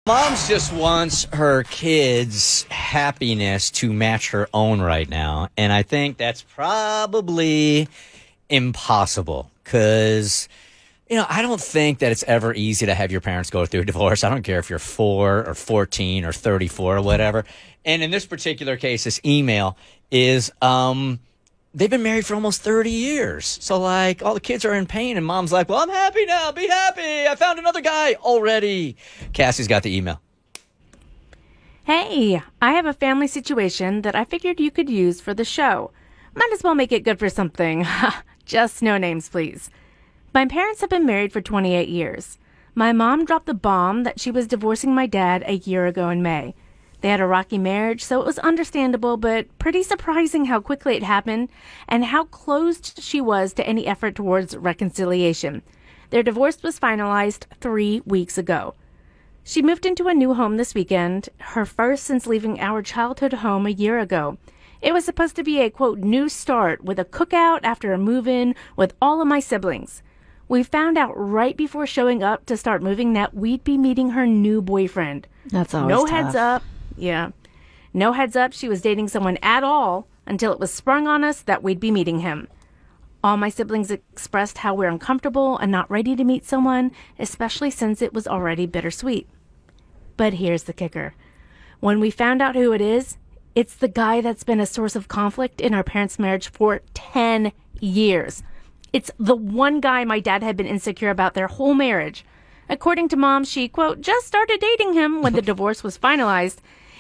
Mom's just wants her kids' happiness to match her own right now. And I think that's probably impossible because, I don't think that it's ever easy to have your parents go through a divorce. I don't care if you're 4 or 14 or 34 or whatever. And in this particular case, this email is, they've been married for almost 30 years. So, all the kids are in pain, and mom's like, well, I'm happy now. Be happy. I found another guy already. Cassie's got the email. Hey, I have a family situation that I figured you could use for the show. Might as well make it good for something. Just no names, please. My parents have been married for 28 years. My mom dropped the bomb that she was divorcing my dad a year ago in May. They had a rocky marriage, so it was understandable, but pretty surprising how quickly it happened and how closed she was to any effort towards reconciliation. Their divorce was finalized 3 weeks ago. She moved into a new home this weekend, her first since leaving our childhood home a year ago. It was supposed to be a, quote, new start with a cookout after a move-in with all of my siblings. We found out right before showing up to start moving that we'd be meeting her new boyfriend. That's always no tough. Heads up. Yeah. No heads up she was dating someone at all until it was sprung on us that we'd be meeting him. All my siblings expressed how we're uncomfortable and not ready to meet someone, especially since it was already bittersweet. But here's the kicker. When we found out who it is, it's the guy that's been a source of conflict in our parents' marriage for 10 years. It's the one guy my dad had been insecure about their whole marriage. According to Mom, she, quote, just started dating him when the divorce was finalized.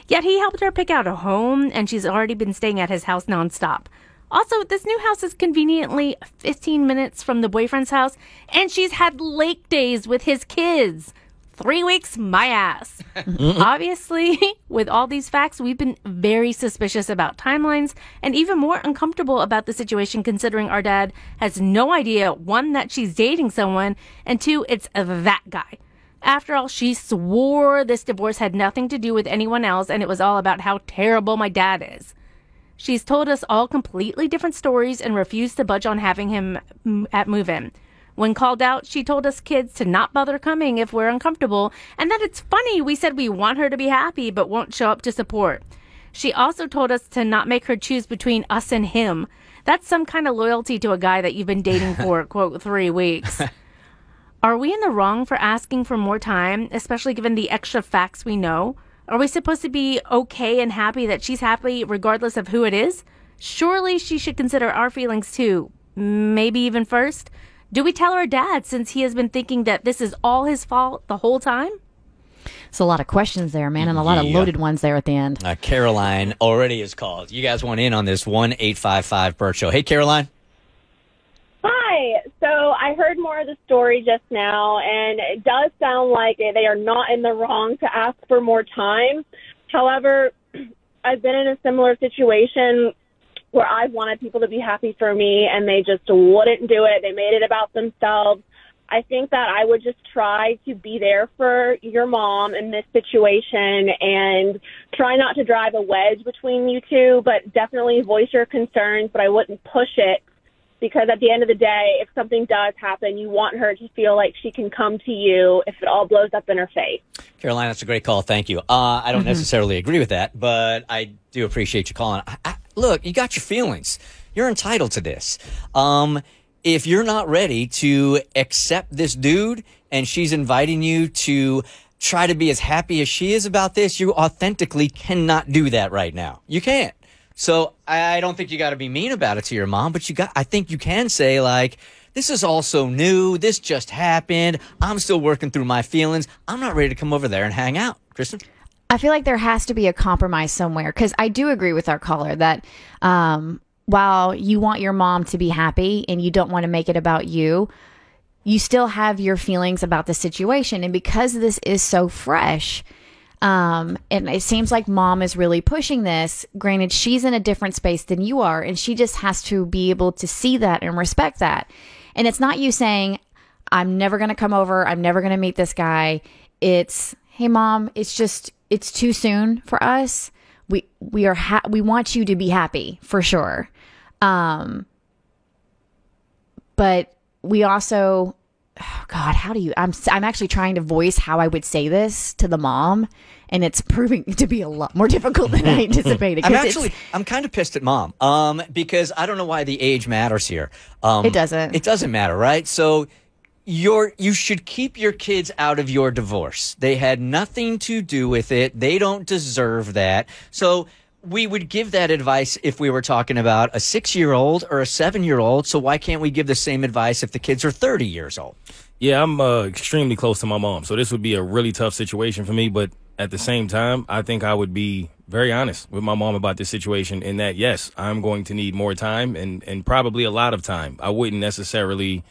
Yet he helped her pick out a home, and she's already been staying at his house nonstop. Also, this new house is conveniently 15 minutes from the boyfriend's house, and she's had lake days with his kids. 3 weeks, my ass. Obviously, with all these facts, we've been very suspicious about timelines and even more uncomfortable about the situation considering our dad has no idea, one, that she's dating someone, and two, it's that guy. After all, she swore this divorce had nothing to do with anyone else and it was all about how terrible my dad is. She's told us all completely different stories and refused to budge on having him at move-in. When called out, she told us kids to not bother coming if we're uncomfortable, and that it's funny we said we want her to be happy but won't show up to support. She also told us to not make her choose between us and him. That's some kind of loyalty to a guy that you've been dating for, quote, 3 weeks. Are we in the wrong for asking for more time, especially given the extra facts we know? Are we supposed to be okay and happy that she's happy regardless of who it is? Surely she should consider our feelings too. Maybe even first? Do we tell our dad since he has been thinking that this is all his fault the whole time? It's a lot of questions there, man, and a lot of loaded ones there at the end. Caroline already is called. You guys want in on this 1-855-BERT show. Hey, Caroline. Hi. So I heard more of the story just now, and it does sound like they are not in the wrong to ask for more time. However, I've been in a similar situation where I've wanted people to be happy for me, and they just wouldn't do it. They made it about themselves. I think that I would just try to be there for your mom in this situation and try not to drive a wedge between you two, but definitely voice your concerns, but I wouldn't push it because at the end of the day, if something does happen, you want her to feel like she can come to you if it all blows up in her face. Caroline, that's a great call. Thank you. I don't necessarily agree with that, but I do appreciate you calling. Look, you got your feelings. You're entitled to this. If you're not ready to accept this dude and she's inviting you to try to be as happy as she is about this, you authentically cannot do that right now. You can't. So I don't think you got to be mean about it to your mom, but I think you can say, like, this is all so new. This just happened. I'm still working through my feelings. I'm not ready to come over there and hang out. Kristen? I feel like there has to be a compromise somewhere, because I do agree with our caller that while you want your mom to be happy and you don't want to make it about you, you still have your feelings about the situation. And because this is so fresh, and it seems like mom is really pushing this, granted, she's in a different space than you are, and she just has to be able to see that and respect that. And it's not you saying, I'm never going to come over, I'm never going to meet this guy. It's, hey, mom, it's too soon for us. We want you to be happy for sure. But we also oh God, how do you, I'm actually trying to voice how I would say this to the mom, and it's proving to be a lot more difficult than I anticipated. I'm kind of pissed at mom, because I don't know why the age matters here. It doesn't. It doesn't matter, right? So you should keep your kids out of your divorce. They had nothing to do with it. They don't deserve that. So we would give that advice if we were talking about a 6-year-old or a 7-year-old. So why can't we give the same advice if the kids are 30 years old? Yeah, I'm extremely close to my mom, so this would be a really tough situation for me. But at the same time, I think I would be very honest with my mom about this situation in that, yes, I'm going to need more time and probably a lot of time. I wouldn't necessarily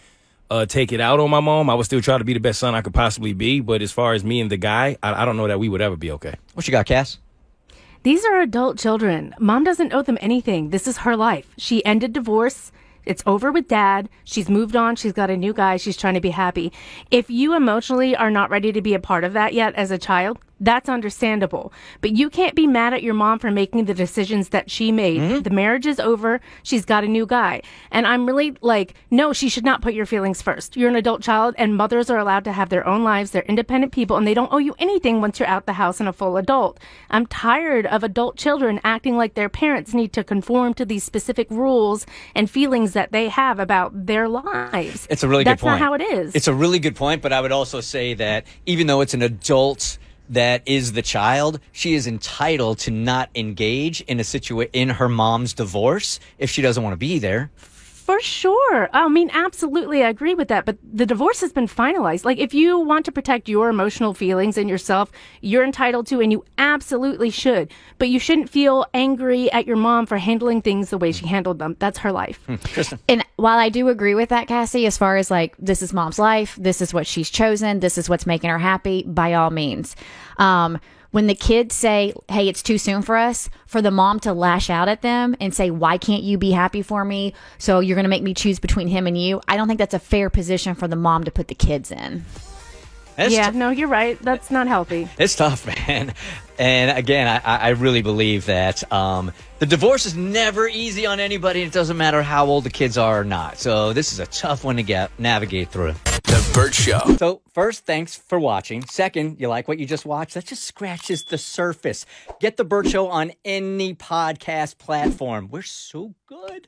take it out on my mom. I would still try to be the best son I could possibly be. But as far as me and the guy, I don't know that we would ever be okay. What you got, Cass? These are adult children. Mom doesn't owe them anything. This is her life. She ended divorce. It's over with dad. She's moved on. She's got a new guy. She's trying to be happy. If you emotionally are not ready to be a part of that yet as a child, that's understandable. But you can't be mad at your mom for making the decisions that she made. Mm-hmm. The marriage is over. She's got a new guy. And I'm really like, no, she should not put your feelings first. You're an adult child, and mothers are allowed to have their own lives. They're independent people, and they don't owe you anything once you're out the house and a full adult. I'm tired of adult children acting like their parents need to conform to these specific rules and feelings that they have about their lives. It's a really good point. That's not how it is. It's a really good point, but I would also say that even though it's an adult that is the child, she is entitled to not engage in in her mom's divorce if she doesn't want to be there. For sure. I mean, absolutely, I agree with that. But the divorce has been finalized. Like, if you want to protect your emotional feelings and yourself, you're entitled to, and you absolutely should. But you shouldn't feel angry at your mom for handling things the way she handled them. That's her life. Kristen. And while I do agree with that, Cassie, as far as like, this is mom's life, this is what she's chosen, this is what's making her happy, by all means. When the kids say, hey, it's too soon for us, for the mom to lash out at them and say, why can't you be happy for me? So you're going to make me choose between him and you. I don't think that's a fair position for the mom to put the kids in. No, you're right. That's not healthy. It's tough, man. And again, I really believe that the divorce is never easy on anybody. It doesn't matter how old the kids are or not. So this is a tough one to navigate through. The Bert Show. So first, thanks for watching. Second, you like what you just watched? That just scratches the surface. Get the Bert Show on any podcast platform. We're so good.